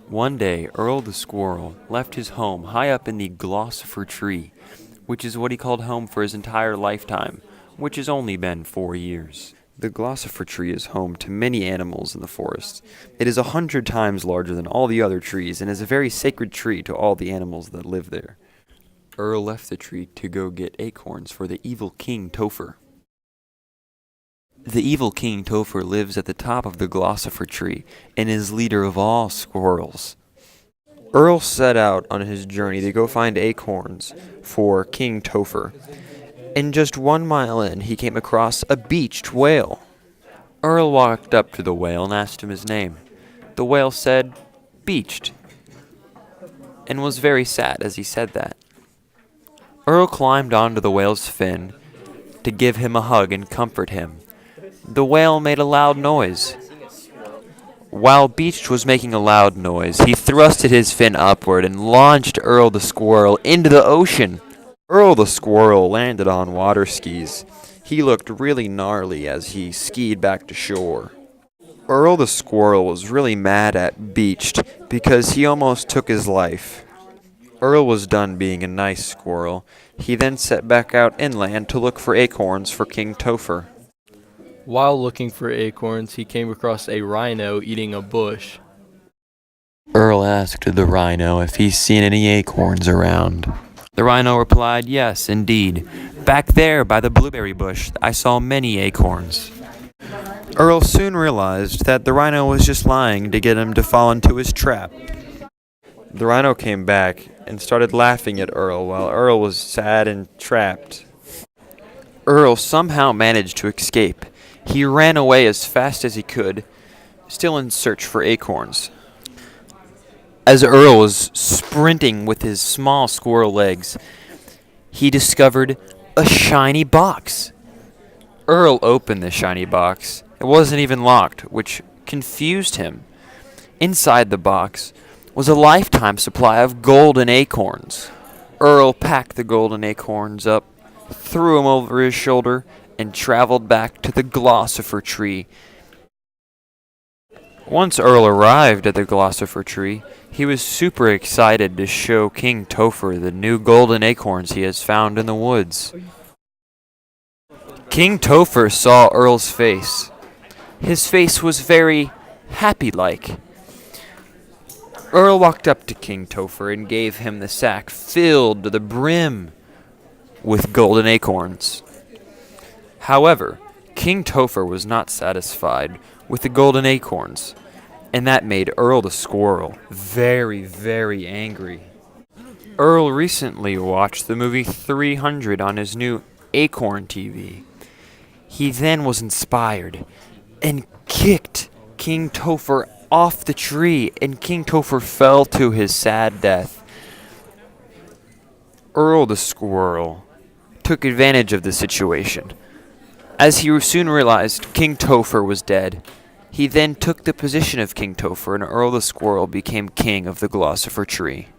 One day, Earl the Squirrel left his home high up in the Glossifer tree, which is what he called home for his entire lifetime, which has only been 4 years. The Glossifer tree is home to many animals in the forest. It is 100 times larger than all the other trees and is a very sacred tree to all the animals that live there. Earl left the tree to go get acorns for the evil King Topher. The evil King Topher lives at the top of the Glossifer tree and is leader of all squirrels. Earl set out on his journey to go find acorns for King Topher. And just 1 mile in, he came across a beached whale. Earl walked up to the whale and asked him his name. The whale said, "Beached," and was very sad as he said that. Earl climbed onto the whale's fin to give him a hug and comfort him. The whale made a loud noise. While Beached was making a loud noise, he thrusted his fin upward and launched Earl the Squirrel into the ocean. Earl the Squirrel landed on water skis. He looked really gnarly as he skied back to shore. Earl the Squirrel was really mad at Beached because he almost took his life. Earl was done being a nice squirrel. He then set back out inland to look for acorns for King Topher. While looking for acorns, he came across a rhino eating a bush. Earl asked the rhino if he's seen any acorns around. The rhino replied, "Yes, indeed. Back there by the blueberry bush, I saw many acorns." Earl soon realized that the rhino was just lying to get him to fall into his trap. The rhino came back and started laughing at Earl while Earl was sad and trapped. Earl somehow managed to escape. He ran away as fast as he could, still in search for acorns. As Earl was sprinting with his small squirrel legs, he discovered a shiny box. Earl opened the shiny box. It wasn't even locked, which confused him. Inside the box was a lifetime supply of golden acorns. Earl packed the golden acorns up, threw them over his shoulder, and traveled back to the Glossifer tree. Once Earl arrived at the Glossifer tree, he was super excited to show King Topher the new golden acorns he has found in the woods. King Topher saw Earl's face. His face was very happy-like. Earl walked up to King Topher and gave him the sack filled to the brim with golden acorns. However, King Topher was not satisfied with the golden acorns, and that made Earl the Squirrel very, very angry. Earl recently watched the movie 300 on his new Acorn TV. He then was inspired and kicked King Topher off the tree, and King Topher fell to his sad death. Earl the Squirrel took advantage of the situation. As he soon realized King Topher was dead, he then took the position of King Topher, and Earl the Squirrel became king of the Glossifer tree.